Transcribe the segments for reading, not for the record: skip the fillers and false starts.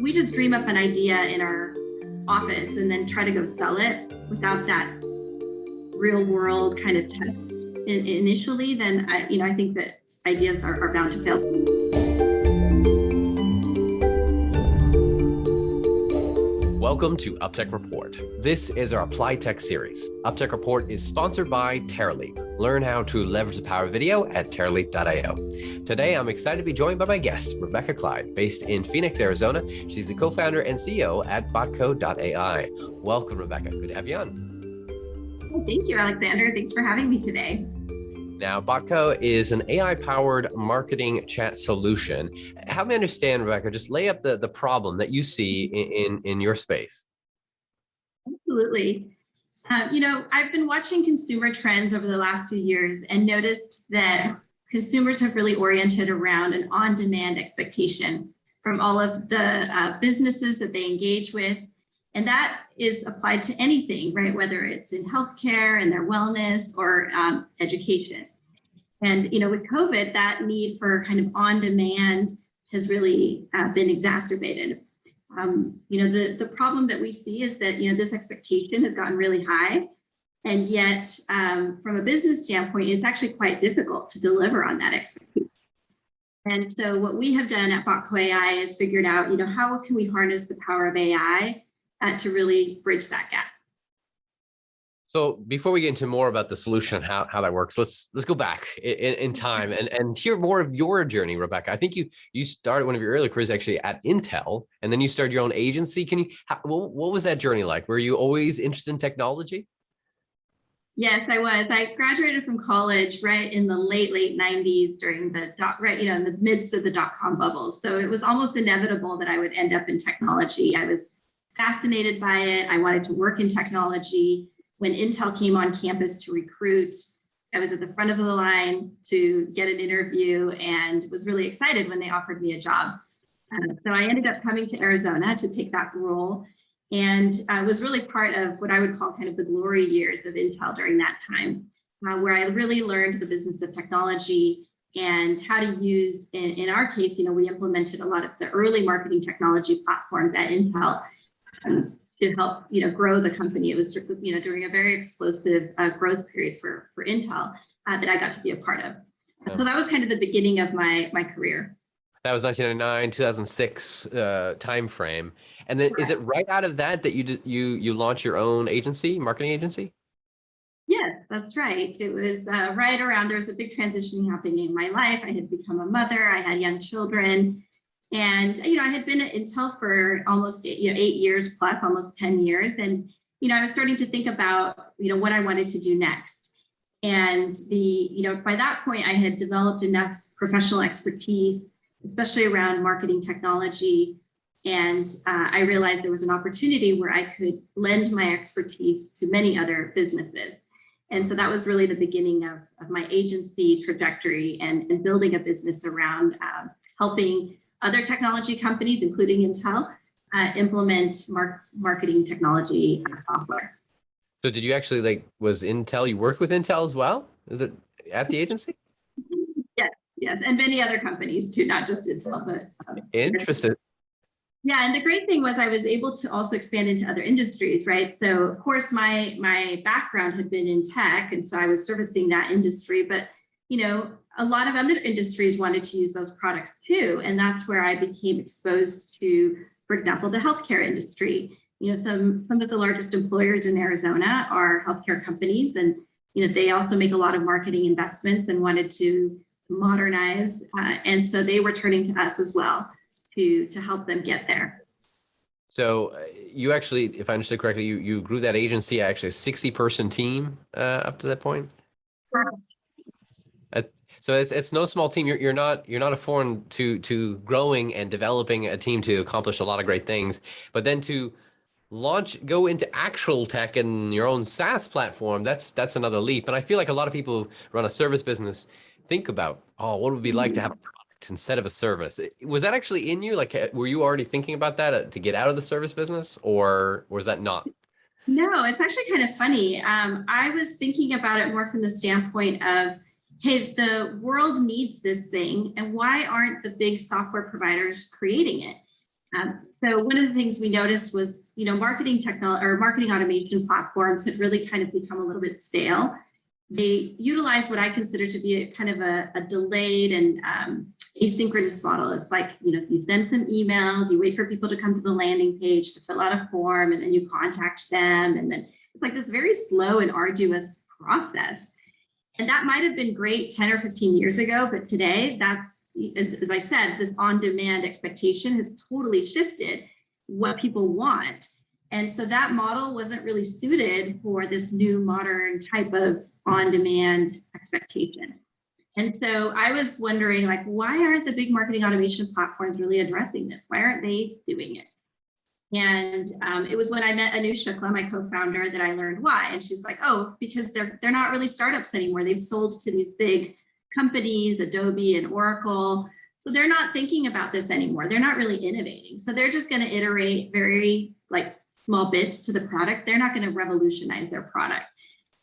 we just dream up an idea in our office and then try to go sell it without that real world kind of test initially, then I think that ideas are bound to fail. Welcome to UpTech Report. This is our Apply Tech series. UpTech Report is sponsored by Terraleap. Learn how to leverage the power of video at terraleap.io. Today, I'm excited to be joined by my guest, Rebecca Clyde, based in Phoenix, Arizona. She's the co-founder and CEO at Botco.ai. Welcome, Rebecca. Good to have you on. Well, thank you, Alexander. Thanks for having me today. Now, Botco is an AI-powered marketing chat solution. Help me understand, Rebecca, just lay up the problem that you see in your space. Absolutely. I've been watching consumer trends over the last few years and noticed that consumers have really oriented around an on-demand expectation from all of the businesses that they engage with. And that is applied to anything, right? Whether it's in healthcare and their wellness or education. And, with COVID, that need for kind of on-demand has really been exacerbated. The problem that we see is that, this expectation has gotten really high. And yet, from a business standpoint, it's actually quite difficult to deliver on that expectation. And so what we have done at Botco.ai is figured out, how can we harness the power of AI to really bridge that gap. So before we get into more about the solution, how that works, let's go back in time and hear more of your journey, Rebecca. I think you started one of your early careers actually at Intel, and then you started your own agency. What was that journey like? Were you always interested in technology? Yes, I was. I graduated from college right in the late 90s during the in the midst of the dot-com bubble. So it was almost inevitable that I would end up in technology. I was fascinated by it. I wanted to work in technology. When Intel came on campus to recruit, I was at the front of the line to get an interview and was really excited when they offered me a job. So I ended up coming to Arizona to take that role, and was really part of what I would call kind of the glory years of Intel during that time, where I really learned the business of technology and how to use, in our case, we implemented a lot of the early marketing technology platforms at Intel to help, grow the company. It was, during a very explosive growth period for Intel that I got to be a part of. Yeah. So that was kind of the beginning of my career. That was 1999, 2006 timeframe. And then Is it right out of that you launched your own agency, marketing agency? Yes, that's right. It was right around, there was a big transition happening in my life. I had become a mother, I had young children. And, I had been at Intel for almost 8 years plus, almost 10 years. And, I was starting to think about, what I wanted to do next. And by that point, I had developed enough professional expertise, especially around marketing technology. And I realized there was an opportunity where I could lend my expertise to many other businesses. And so that was really the beginning of my agency trajectory and building a business around helping other technology companies, including Intel, implement marketing technology software. So did you actually was Intel, you worked with Intel as well? Is it at the agency? Yes, and many other companies too, not just Intel, but interesting. Yeah, and the great thing was I was able to also expand into other industries, right? So of course my background had been in tech, and so I was servicing that industry, but a lot of other industries wanted to use those products too. And that's where I became exposed to, for example, the healthcare industry. Some of the largest employers in Arizona are healthcare companies, and they also make a lot of marketing investments and wanted to modernize. And so they were turning to us as well to help them get there. So you actually, if I understood correctly, you grew that agency, actually a 60-person team up to that point? Correct. So it's no small team. You're not a foreign to growing and developing a team to accomplish a lot of great things, but then to go into actual tech and your own SaaS platform, that's another leap. And I feel like a lot of people who run a service business think about, what would it be like to have a product instead of a service? Was that actually in you? Were you already thinking about that to get out of the service business, or was that not? No, it's actually kind of funny. I was thinking about it more from the standpoint of, hey, the world needs this thing, and why aren't the big software providers creating it? So one of the things we noticed was, marketing technology or marketing automation platforms had really kind of become a little bit stale. They utilize what I consider to be a kind of a delayed and asynchronous model. It's like, if you send some email, you wait for people to come to the landing page to fill out a form, and then you contact them. And then it's like this very slow and arduous process. And that might have been great 10 or 15 years ago, but today that's, as I said, this on-demand expectation has totally shifted what people want. And so that model wasn't really suited for this new modern type of on-demand expectation. And so I was wondering, like, why aren't the big marketing automation platforms really addressing this? Why aren't they doing it? And it was when I met Anu Shukla, my co-founder, that I learned why. And she's like, oh, because they're not really startups anymore. They've sold to these big companies, Adobe and Oracle. So they're not thinking about this anymore. They're not really innovating. So they're just going to iterate very small bits to the product. They're not going to revolutionize their product.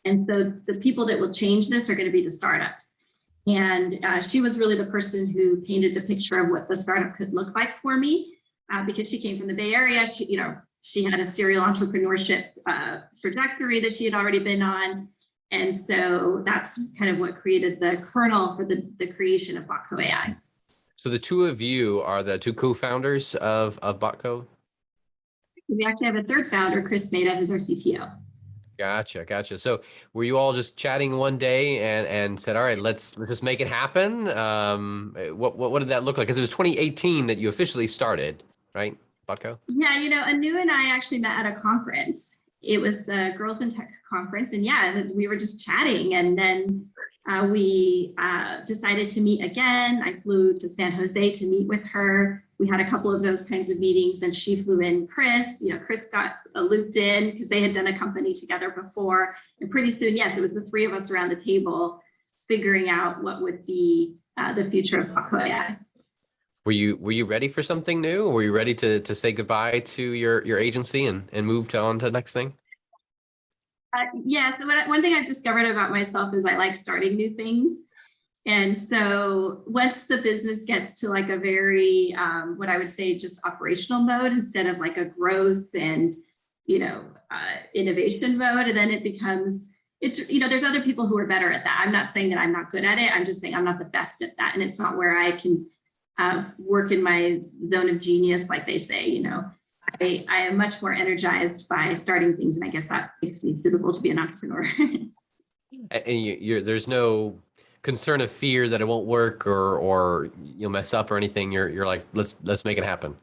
And so the people that will change this are going to be the startups. And she was really the person who painted the picture of what the startup could look like for me. Because she came from the Bay Area, she had a serial entrepreneurship trajectory that she had already been on. And so that's kind of what created the kernel for the creation of Botco.ai. So the two of you are the two co-founders of Botco? We actually have a third founder, Chris Maida, who's our CTO. Gotcha. So were you all just chatting one day and said, all right, let's just make it happen? What did that look like? Because it was 2018 that you officially started, right, Botco? Yeah, Anu and I actually met at a conference. It was the Girls in Tech conference. And yeah, we were just chatting. And then we decided to meet again. I flew to San Jose to meet with her. We had a couple of those kinds of meetings, and she flew in Chris. Chris got looped in because they had done a company together before. And pretty soon, yes, it was the three of us around the table figuring out what would be the future of Botco.ai. Were you ready for something new? Or were you ready to say goodbye to your agency and move on to the next thing? Yeah, so one thing I've discovered about myself is I like starting new things. And so once the business gets to a very, what I would say, just operational mode instead of a growth and, innovation mode, and then it becomes, there's other people who are better at that. I'm not saying that I'm not good at it. I'm just saying I'm not the best at that. And it's not where I can work in my zone of genius, like they say, I am much more energized by starting things. And I guess that makes me suitable to be an entrepreneur. And there's no concern of fear that it won't work or you'll mess up or anything. You're like, let's make it happen.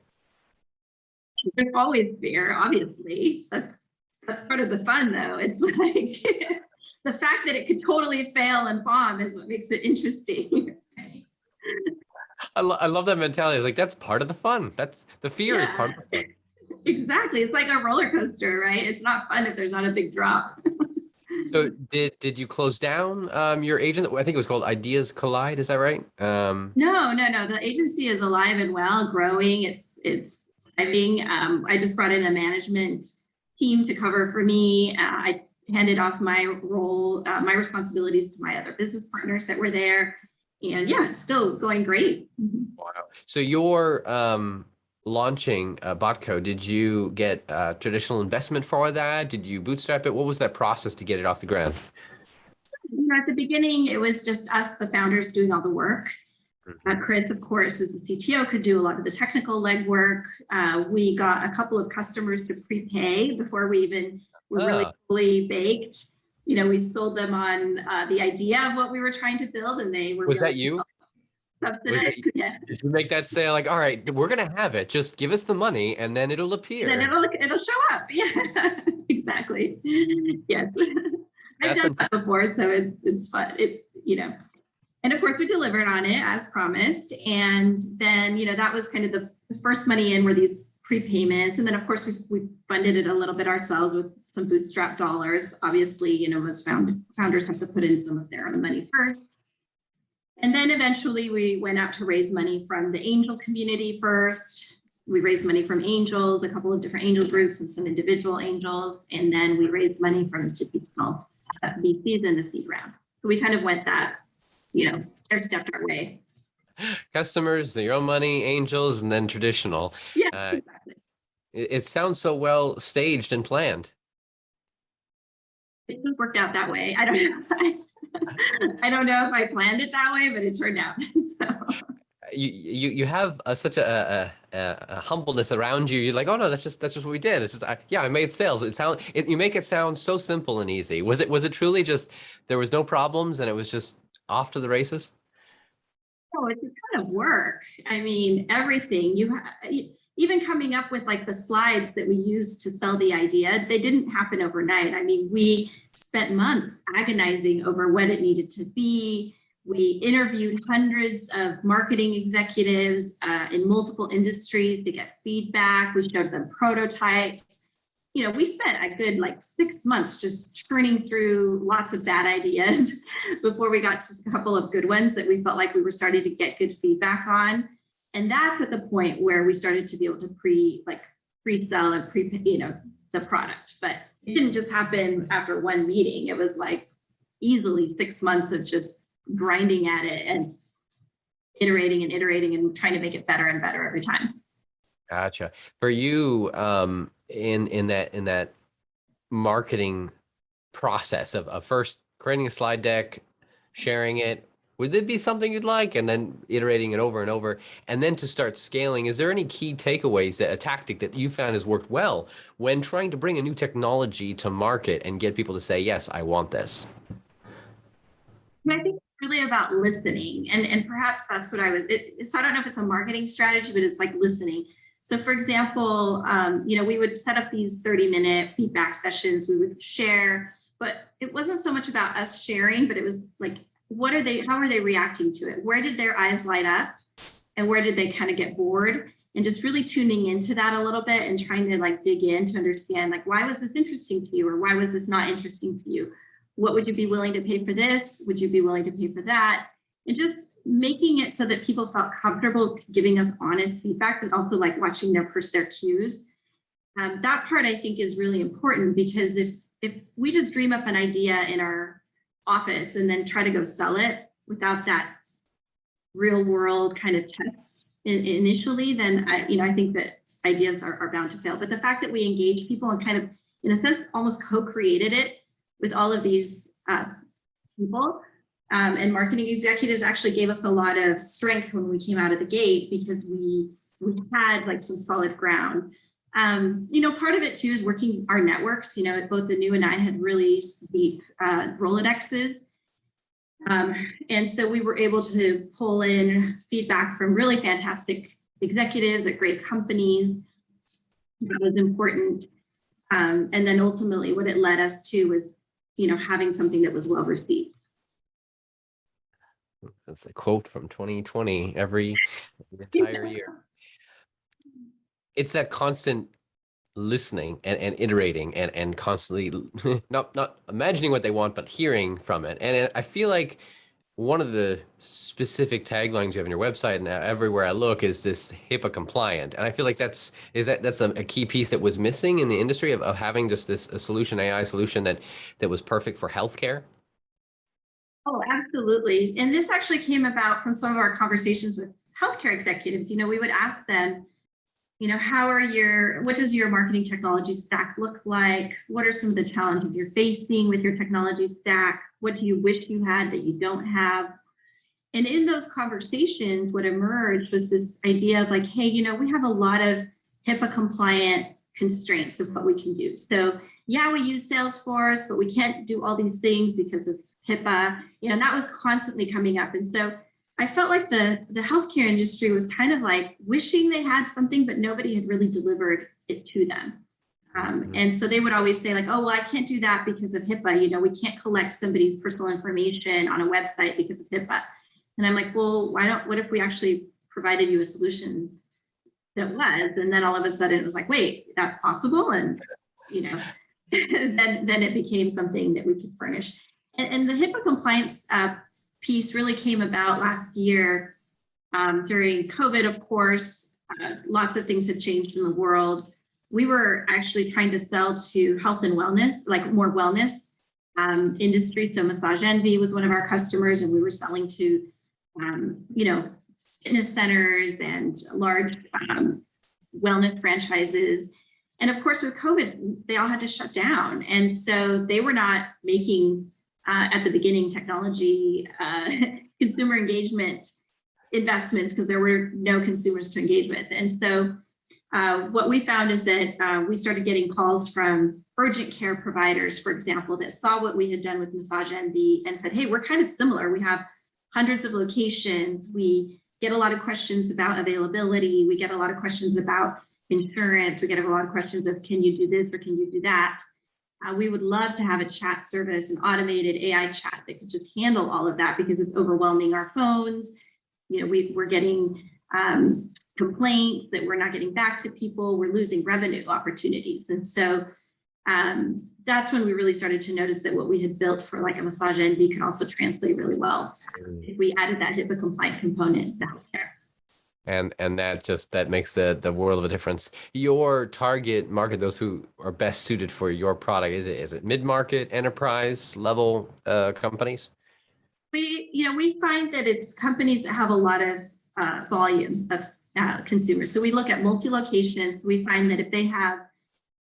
There's always fear, obviously. That's part of the fun, though. It's like the fact that it could totally fail and bomb is what makes it interesting. I love that mentality. It's like, that's part of the fun. That's the fear is part of the fun. Exactly. It's like a roller coaster, right? It's not fun if there's not a big drop. So did you close down your agent? I think it was called Ideas Collide. Is that right? No. The agency is alive and well, growing. It's thriving. I just brought in a management team to cover for me. I handed off my role, my responsibilities to my other business partners that were there. And yeah, it's still going great. Wow. So you're launching Botco. Did you get traditional investment for that? Did you bootstrap it? What was that process to get it off the ground? At the beginning, it was just us, the founders, doing all the work. Chris, of course, as the CTO, could do a lot of the technical legwork. We got a couple of customers to prepay before we even were really fully baked. We sold them on the idea of what we were trying to build, and they were. Was that you? Subsidized. Yeah. Did you make that sale like, all right, we're gonna have it. Just give us the money, and then it'll appear. And then it'll show up. Yeah, exactly. Yes, I've done that before, so it's fun. And of course we delivered on it as promised. And then that was kind of the first money in were these prepayments, and then of course we funded it a little bit ourselves with some bootstrap dollars. Obviously, most founders have to put in some of their own money first. And then eventually we went out to raise money from the angel community first. We raised money from angels, a couple of different angel groups and some individual angels. And then we raised money from institutional VCs in the seed round. So we kind of went that, stair-stepped our way. Customers, your own money, angels, and then traditional. Yeah, Uh, exactly. it sounds so well staged and planned. It just worked out that way. I don't know. I don't know if I planned it that way, but it turned out. So. You have such a humbleness around you. You're like, oh no, that's just what we did. It's just, yeah, I made sales. You make it sound so simple and easy. Was it truly just there was no problems and it was just off to the races? Oh, it's a ton of work. I mean, everything even coming up with like the slides that we used to sell the idea, they didn't happen overnight. I mean, we spent months agonizing over what it needed to be. We interviewed hundreds of marketing executives in multiple industries to get feedback. We showed them prototypes. We spent a good like 6 months just churning through lots of bad ideas before we got to a couple of good ones that we felt like we were starting to get good feedback on. And that's at the point where we started to be able to pre-sell and the product. But it didn't just happen after one meeting. It was like easily 6 months of just grinding at it and iterating and trying to make it better and better every time. Gotcha. For you, in that marketing process of first creating a slide deck, sharing it, would it be something you'd like, and then iterating it over and over, and then to start scaling? Is there any key takeaways, that a tactic that you found has worked well when trying to bring a new technology to market and get people to say, yes, I want this? I think it's really about listening, and perhaps that's what so I don't know if it's a marketing strategy, but it's like listening. So for example, we would set up these 30-minute feedback sessions. We would share, but it wasn't so much about us sharing, but it was like, how are they reacting to it? Where did their eyes light up? And where did they kind of get bored? And just really tuning into that a little bit and trying to like dig in to understand, like, why was this interesting to you? Or why was this not interesting to you? What would you be willing to pay for this? Would you be willing to pay for that? And just making it so that people felt comfortable giving us honest feedback, but also like watching their cues. That part I think is really important, because if we just dream up an idea in our office and then try to go sell it without that real world kind of test initially, then I think that ideas are bound to fail. But the fact that we engage people and kind of, in a sense, almost co-created it with all of these people, and marketing executives actually gave us a lot of strength when we came out of the gate, because we had like some solid ground. Part of it too is working our networks. Both Anu and I had really deep Rolodexes. And so we were able to pull in feedback from really fantastic executives at great companies. That was important. And then ultimately what it led us to was, having something that was well received. That's a quote from 2020 every entire year. It's that constant listening and iterating and constantly not imagining what they want, but hearing from it. And I feel like one of the specific taglines you have on your website and everywhere I look is this HIPAA compliant. And I feel like that's a key piece that was missing in the industry of having just a solution, AI solution that was perfect for healthcare. Oh, absolutely. And this actually came about from some of our conversations with healthcare executives. We would ask them, what does your marketing technology stack look like? What are some of the challenges you're facing with your technology stack? What do you wish you had that you don't have? And in those conversations, what emerged was this idea of like, hey, we have a lot of HIPAA compliant constraints of what we can do. So yeah, we use Salesforce, but we can't do all these things because of HIPAA, and that was constantly coming up. And so I felt like the healthcare industry was kind of like wishing they had something, but nobody had really delivered it to them. And so they would always say like, oh, well, I can't do that because of HIPAA. We can't collect somebody's personal information on a website because of HIPAA. And I'm like, well, what if we actually provided you a solution that was? And then all of a sudden it was like, wait, that's possible. And, then it became something that we could furnish. And the HIPAA compliance piece really came about last year during COVID, of course. Lots of things had changed in the world. We were actually trying to sell to health and wellness, like more wellness industry. So Massage Envy was one of our customers, and we were selling to, fitness centers and large wellness franchises. And of course, with COVID, they all had to shut down. And so they were not making, at the beginning, technology, consumer engagement investments because there were no consumers to engage with. And so what we found is that we started getting calls from urgent care providers, for example, that saw what we had done with Massage Envy and said, hey, we're kind of similar. We have hundreds of locations. We get a lot of questions about availability. We get a lot of questions about insurance. We get a lot of questions of, can you do this or can you do that? We would love to have a chat service, an automated AI chat that could just handle all of that because it's overwhelming our phones. You know, we're getting complaints that we're not getting back to people. We're losing revenue opportunities. And so that's when we really started to notice that what we had built for like a Massage Envy could also translate really well if we added that HIPAA compliant component to healthcare. And that makes the world of a difference. Your target market, those who are best suited for your product, is it mid-market, enterprise level companies? We find that it's companies that have a lot of volume of consumers. So we look at multi-locations. We find that if they have,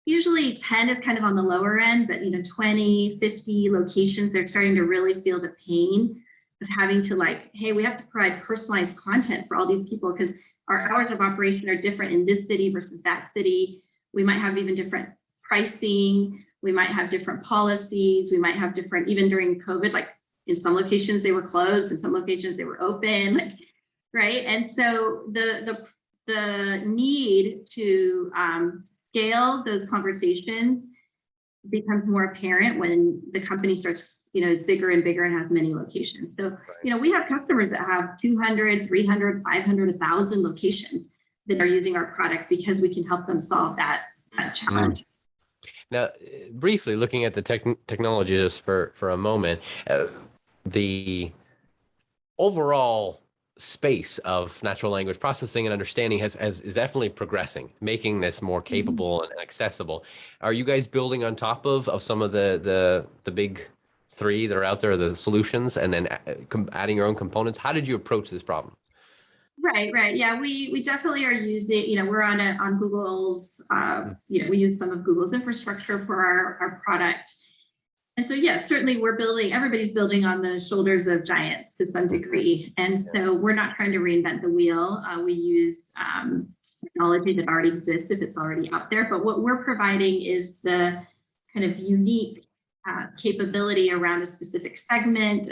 usually 10 is kind of on the lower end, but 20, 50 locations, they're starting to really feel the pain of having to hey, we have to provide personalized content for all these people because our hours of operation are different in this city versus that city. We might have even different pricing. We might have different policies. We might have different, even during COVID, in some locations they were closed, in some locations they were open, right? And so the need to scale those conversations becomes more apparent when the company starts, is bigger and bigger and has many locations. So, we have customers that have 200, 300, 500, 1,000 locations that are using our product because we can help them solve that challenge. Now, briefly looking at the technology just for a moment, the overall space of natural language processing and understanding is definitely progressing, making this more capable and accessible. Are you guys building on top of some of the big three that are out there, the solutions, and then adding your own components? How did you approach this problem? Right. Yeah, we definitely are using, we're on Google's, we use some of Google's infrastructure for our product. And so, yes, certainly everybody's building on the shoulders of giants to some degree. And so we're not trying to reinvent the wheel. We use technology that already exists if it's already out there. But what we're providing is the kind of unique capability around a specific segment,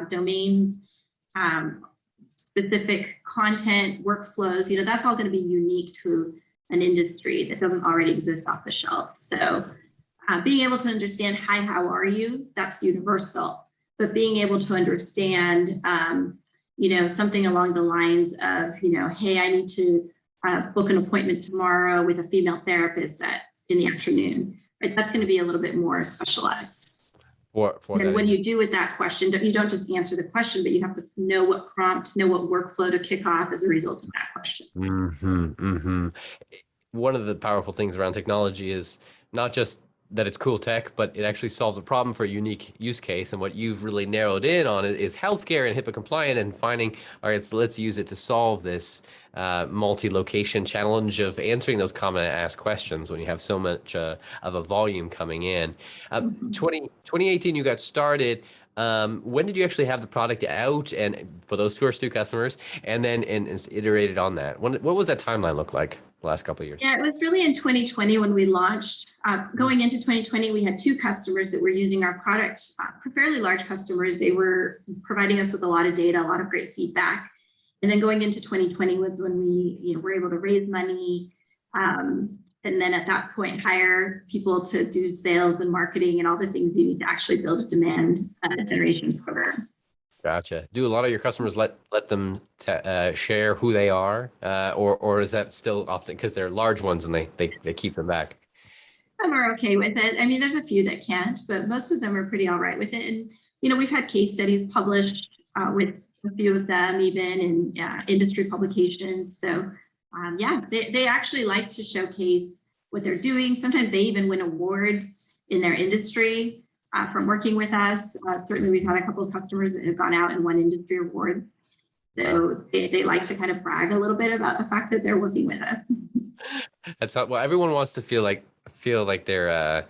domain, specific content, workflows. That's all going to be unique to an industry that doesn't already exist off the shelf. So being able to understand, hi, how are you? That's universal. But being able to understand, something along the lines of, hey, I need to book an appointment tomorrow with a female therapist in the afternoon. Right? That's going to be a little bit more specialized. And when you do with that question, you don't just answer the question, but you have to know what prompt, know what workflow to kick off as a result of that question. One of the powerful things around technology is not just that it's cool tech, but it actually solves a problem for a unique use case. And what you've really narrowed in on is healthcare and HIPAA compliant, and finding, all right, so let's use it to solve this multi-location challenge of answering those common asked questions when you have so much of a volume coming in. 2018, you got started. When did you actually have the product out, and for those first two customers, and then iterated on that? What was that timeline look like the last couple of years? Yeah, it was really in 2020 when we launched. Going into 2020, we had two customers that were using our product, fairly large customers. They were providing us with a lot of data, a lot of great feedback. And then going into 2020 was when we were able to raise money, and then at that point hire people to do sales and marketing and all the things you need to actually build a demand generation program. Gotcha. Do a lot of your customers let them share who they are, or is that still often because they're large ones and they keep them back? Some are okay with it. I mean, there's a few that can't, but most of them are pretty all right with it. And we've had case studies published with a few of them, even in industry publications. So they actually like to showcase what they're doing. Sometimes they even win awards in their industry from working with us. Certainly, we've had a couple of customers that have gone out and won industry awards. So they like to kind of brag a little bit about the fact that they're working with us. That's how, well, everyone wants to feel like they're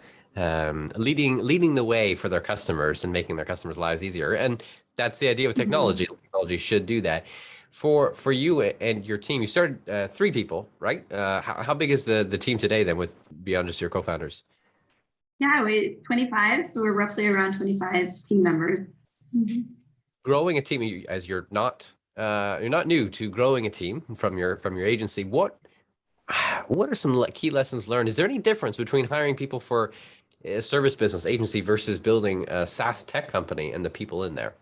leading the way for their customers and making their customers' lives easier. And that's the idea of technology. Technology should do that. For you and your team, you started 3 people, right? How big is the team today then, with beyond just your co-founders? Yeah, we're 25, so we're roughly around 25 team members. Growing a team, as you're not new to growing a team from your agency. What are some key lessons learned? Is there any difference between hiring people for a service business agency versus building a SaaS tech company and the people in there?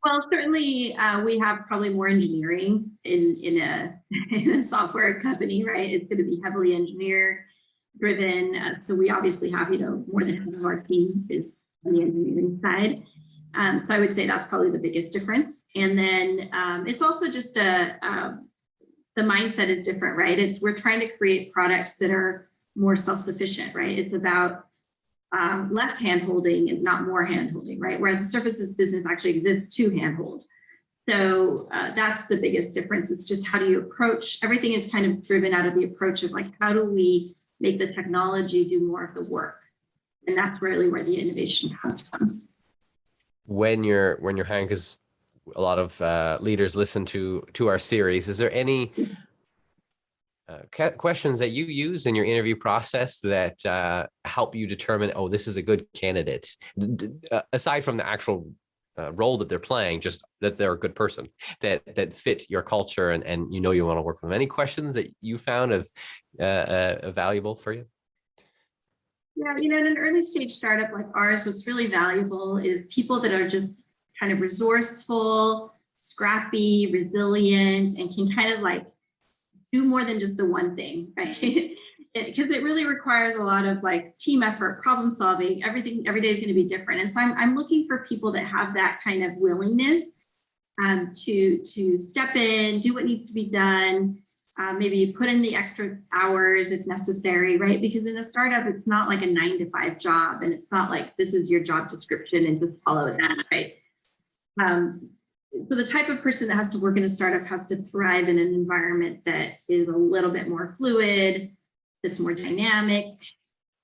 Well, certainly we have probably more engineering in a software company, right? It's going to be heavily engineer driven. So we obviously have, more than half of our team is on the engineering side. So I would say that's probably the biggest difference. And then it's also just the mindset is different, right? We're trying to create products that are more self-sufficient, right? It's about less hand-holding and not more hand-holding, right? Whereas a services business actually exists to hand-hold. So that's the biggest difference. It's just how do you approach, everything is kind of driven out of the approach of like, how do we make the technology do more of the work? And that's really where the innovation comes from. When you're hiring, because a lot of leaders listen to our series, is there any questions that you use in your interview process that help you determine, oh, this is a good candidate, aside from the actual role that they're playing, just that they're a good person that fit your culture and you want to work with them? Any questions that you found as valuable for you? Yeah, in an early stage startup like ours, what's really valuable is people that are just kind of resourceful, scrappy, resilient, and can kind of like do more than just the one thing, right? Because it really requires a lot of like team effort, problem solving. Every day is going to be different. And so I'm looking for people that have that kind of willingness to step in, do what needs to be done, maybe put in the extra hours if necessary, right? Because in a startup, it's not like a 9-to-5 job, and it's not like this is your job description and just follow that, right? So the type of person that has to work in a startup has to thrive in an environment that is a little bit more fluid, that's more dynamic,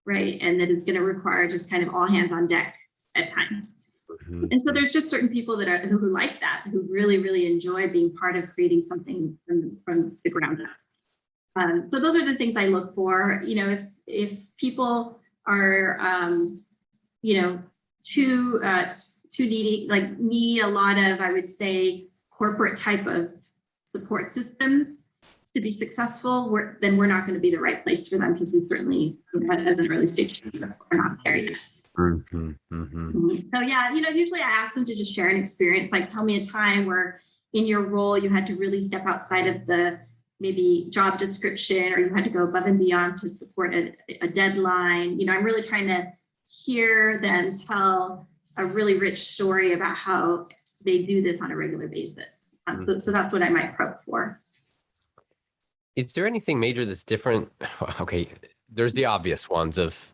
right? And that is going to require just kind of all hands on deck at times. Mm-hmm. And so there's just certain people that who like that, who really, really enjoy being part of creating something from the ground up. So those are the things I look for. If people are, too needy, like need a lot of, I would say, corporate type of support systems to be successful, then we're not going to be the right place for them, because we certainly, as an early stage, we're not there yet. Mm-hmm, mm-hmm. So yeah, usually I ask them to just share an experience, like tell me a time where in your role you had to really step outside of the maybe job description, or you had to go above and beyond to support a deadline. I'm really trying to hear them tell a really rich story about how they do this on a regular basis. So that's what I might probe for. Is there anything major that's different? Okay, there's the obvious ones of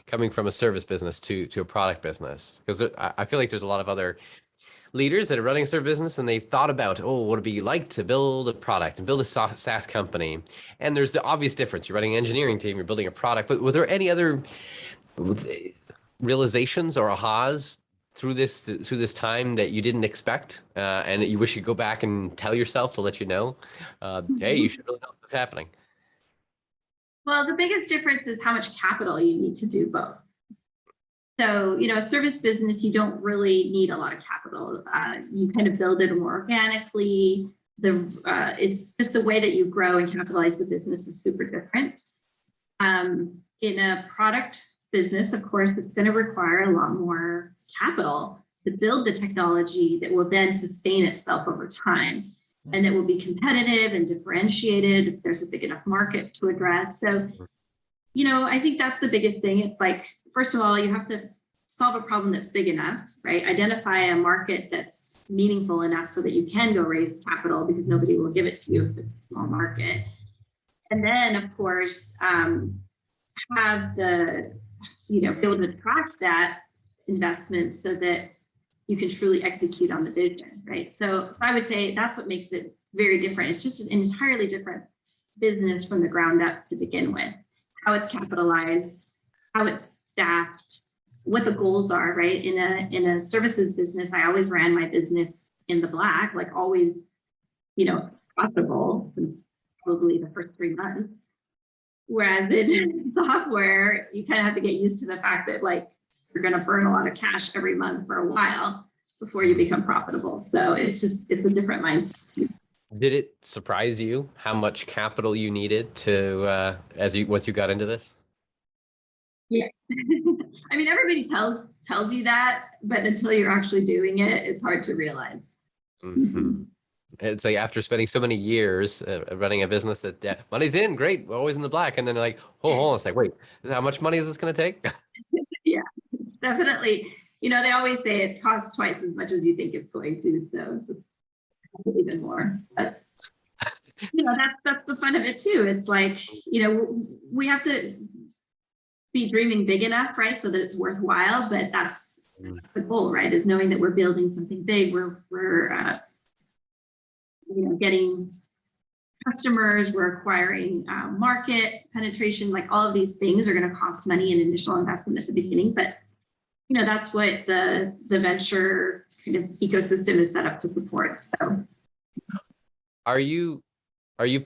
coming from a service business to a product business, because I feel like there's a lot of other leaders that are running a service business and they've thought about, what would it be like to build a product and build a SaaS company? And there's the obvious difference. You're running an engineering team, you're building a product, but were there any other realizations or ahas through this time that you didn't expect and that you wish you could go back and tell yourself to let you know, hey, you should really know what's happening? Well, the biggest difference is how much capital you need to do both. So, a service business, you don't really need a lot of capital. You kind of build it more organically. It's just the way that you grow and capitalize the business is super different. In a product business, of course, it's going to require a lot more capital to build the technology that will then sustain itself over time, and that will be competitive and differentiated if there's a big enough market to address. So, I think that's the biggest thing. It's like, first of all, you have to solve a problem that's big enough, right? Identify a market that's meaningful enough so that you can go raise capital, because nobody will give it to you if it's a small market. And then, of course, have be able to attract that investment so that, you can truly execute on the vision, right? So I would say that's what makes it very different. It's just an entirely different business from the ground up to begin with. How it's capitalized, how it's staffed, what the goals are, right? In a services business, I always ran my business in the black, like always, profitable since probably the first 3 months. Whereas in software, you kind of have to get used to the fact that like you're going to burn a lot of cash every month for a while before you become profitable. So it's a different mindset. Did it surprise you how much capital you needed to once you got into this? Yeah. I mean, everybody tells you that, but until you're actually doing it, it's hard to realize. Mm-hmm. It's like after spending so many years running a business that money's in, great, we're always in the black. And then they're like, hold on, it's like, wait, how much money is this going to take? Yeah, definitely. They always say it costs twice as much as you think it's going to. So just even more. But, that's the fun of it too. It's like, we have to be dreaming big enough, right? So that it's worthwhile, but that's the goal, right? Is knowing that we're building something big. We're getting customers, we're acquiring market penetration, like all of these things are going to cost money and initial investment at the beginning. But, that's what the venture kind of ecosystem is set up to support. So, Are you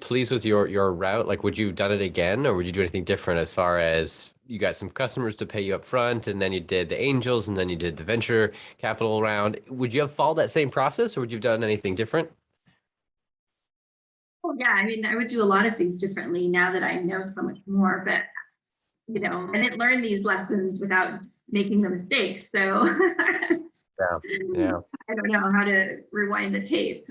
pleased with your route? Like, would you have done it again, or would you do anything different as far as you got some customers to pay you up front, and then you did the angels, and then you did the venture capital round? Would you have followed that same process, or would you have done anything different? oh yeah, I mean, I would do a lot of things differently now that I know so much more. But I didn't learn these lessons without making the mistakes. So Yeah. I don't know how to rewind the tape.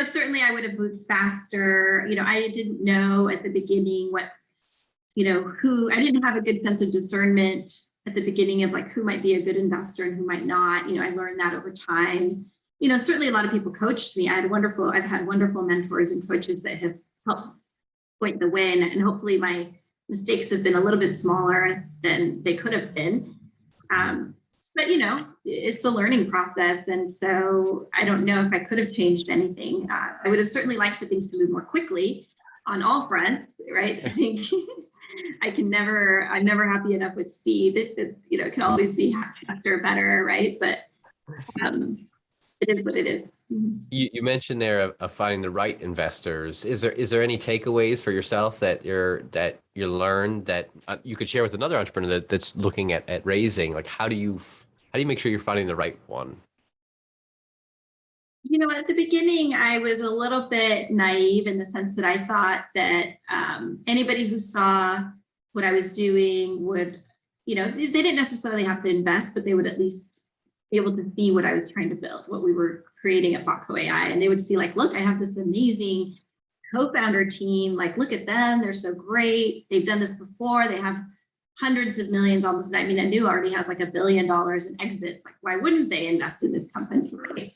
Certainly I would have moved faster. I didn't know at the beginning who, I didn't have a good sense of discernment at the beginning of like who might be a good investor and who might not. I learned that over time. Certainly a lot of people coached me. I've had wonderful mentors and coaches that have helped point the way, and hopefully my mistakes have been a little bit smaller than they could have been. But it's a learning process. And so I don't know if I could have changed anything. I would have certainly liked for things to move more quickly on all fronts, right? I think I'm never happy enough with speed. It can always be faster, better, right? But it is what it is. You mentioned there of finding the right investors. Is there any takeaways for yourself that you learned that you could share with another entrepreneur that's looking at raising? Like, how do you make sure you're finding the right one? At the beginning, I was a little bit naive in the sense that I thought that anybody who saw what I was doing would, they didn't necessarily have to invest, but they would at least be able to see what I was trying to build, what we were creating at Botco.ai. And they would see like, look, I have this amazing co-founder team. Like, look at them. They're so great. They've done this before. They have hundreds of millions, almost. I mean, Anu already has like $1 billion in exits. Like, why wouldn't they invest in this company? Right?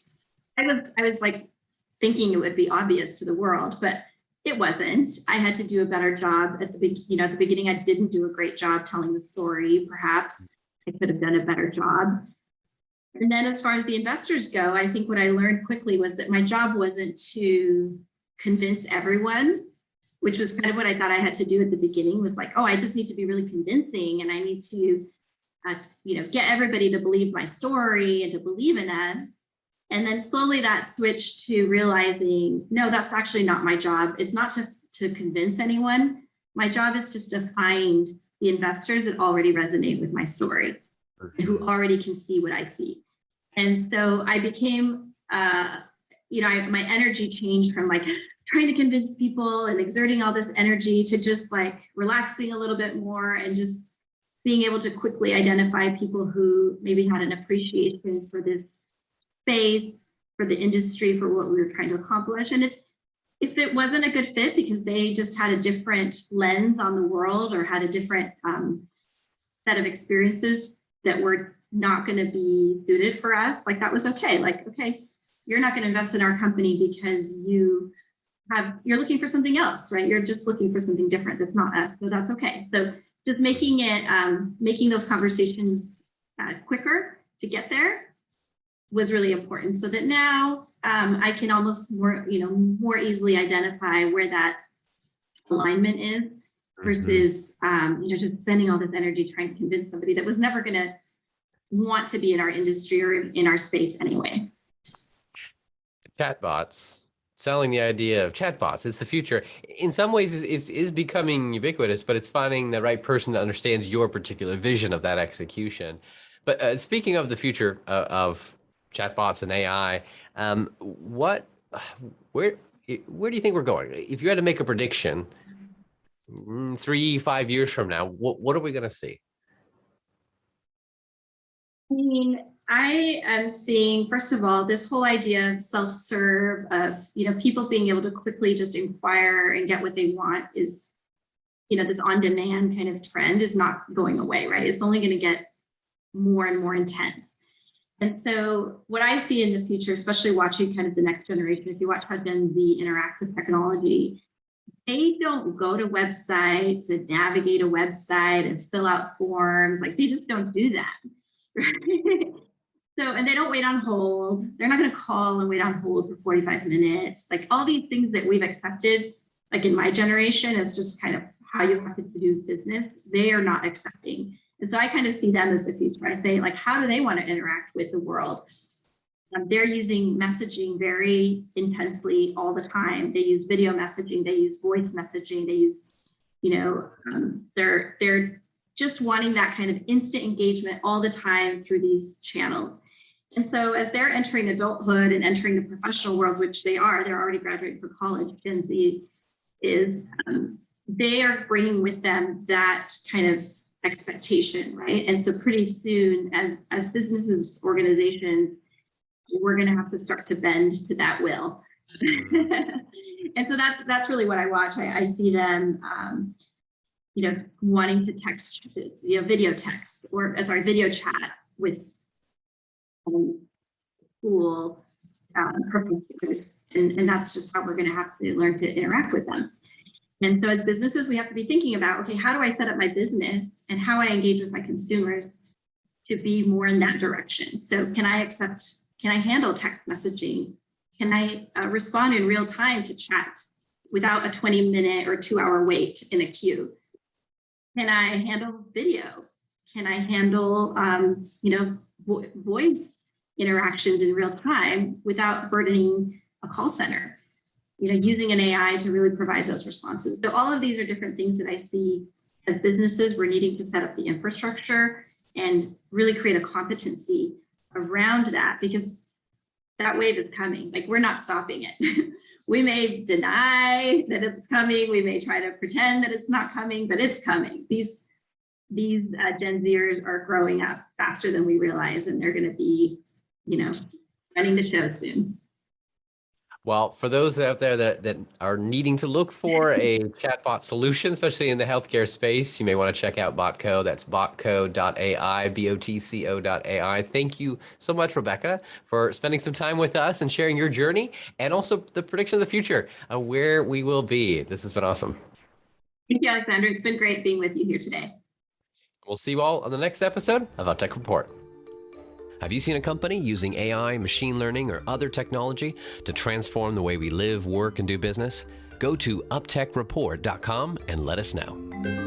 I was like thinking it would be obvious to the world, but it wasn't. I had to do a better job at the beginning. I didn't do a great job telling the story. Perhaps I could have done a better job. And then as far as the investors go, I think what I learned quickly was that my job wasn't to convince everyone, which was kind of what I thought I had to do at the beginning, was like, oh, I just need to be really convincing, and I need to, get everybody to believe my story and to believe in us. And then slowly that switched to realizing, no, that's actually not my job. It's not to convince anyone. My job is just to find the investors that already resonate with my story, and who already can see what I see. And so I became, my energy changed from like trying to convince people and exerting all this energy to just like relaxing a little bit more and just being able to quickly identify people who maybe had an appreciation for this space, for the industry, for what we were trying to accomplish. And if it wasn't a good fit because they just had a different lens on the world or had a different set of experiences that were not going to be suited for us, like that was okay. Like, okay, you're not going to invest in our company because you're looking for something else, right? You're just looking for something different that's not us. So that's okay. So just making those conversations quicker to get there was really important, so that now I can almost more easily identify where that alignment is versus just spending all this energy trying to convince somebody that was never going to want to be in our industry or in our space anyway. Chatbots, selling the idea of chatbots is the future. In some ways is becoming ubiquitous, but it's finding the right person that understands your particular vision of that execution. But speaking of the future of chatbots and AI, where do you think we're going? If you had to make a prediction, 3-5 years from now, what are we going to see? I mean, I am seeing, first of all, this whole idea of self-serve, of people being able to quickly just inquire and get what they want is, this on-demand kind of trend is not going away, right? It's only going to get more and more intense. And so what I see in the future, especially watching kind of the next generation, if you watch how Gen Z interact with technology, they don't go to websites and navigate a website and fill out forms. Like, they just don't do that. So, and they don't wait on hold. They're not going to call and wait on hold for 45 minutes. Like, all these things that we've accepted, like in my generation, as just kind of how you have to do business, they are not accepting. And so I kind of see them as the future. I say, like, how do they want to interact with the world? They're using messaging very intensely all the time. They use video messaging, they use voice messaging, they use, they're just wanting that kind of instant engagement all the time through these channels. And so as they're entering adulthood and entering the professional world, which they're already graduating from college, Gen Z is, they are bringing with them that kind of expectation, right? And so pretty soon, as businesses, organizations, we're going to have to start to bend to that will. And so that's really what I watch. I see them, wanting to text, video text video chat with school professors, and that's just how we're going to have to learn to interact with them. And so as businesses, we have to be thinking about, okay, how do I set up my business and how I engage with my consumers to be more in that direction? So can I handle text messaging? Can I respond in real time to chat without a 20-minute or 2-hour wait in a queue? Can I handle video? Can I handle, voice interactions in real time without burdening a call center? Using an AI to really provide those responses. So all of these are different things that I see as businesses. We're needing to set up the infrastructure and really create a competency around that, because that wave is coming. Like, we're not stopping it. We may deny that it's coming. We may try to pretend that it's not coming, but it's coming. These Gen Zers are growing up faster than we realize, and they're going to be, running the show soon. Well, for those out there that are needing to look for a chatbot solution, especially in the healthcare space, you may want to check out Botco. That's Botco.ai, Botco.ai. Thank you so much, Rebecca, for spending some time with us and sharing your journey and also the prediction of the future of where we will be. This has been awesome. Thank you, Alexander. It's been great being with you here today. We'll see you all on the next episode of UpTech Report. Have you seen a company using AI, machine learning, or other technology to transform the way we live, work, and do business? Go to UpTechReport.com and let us know.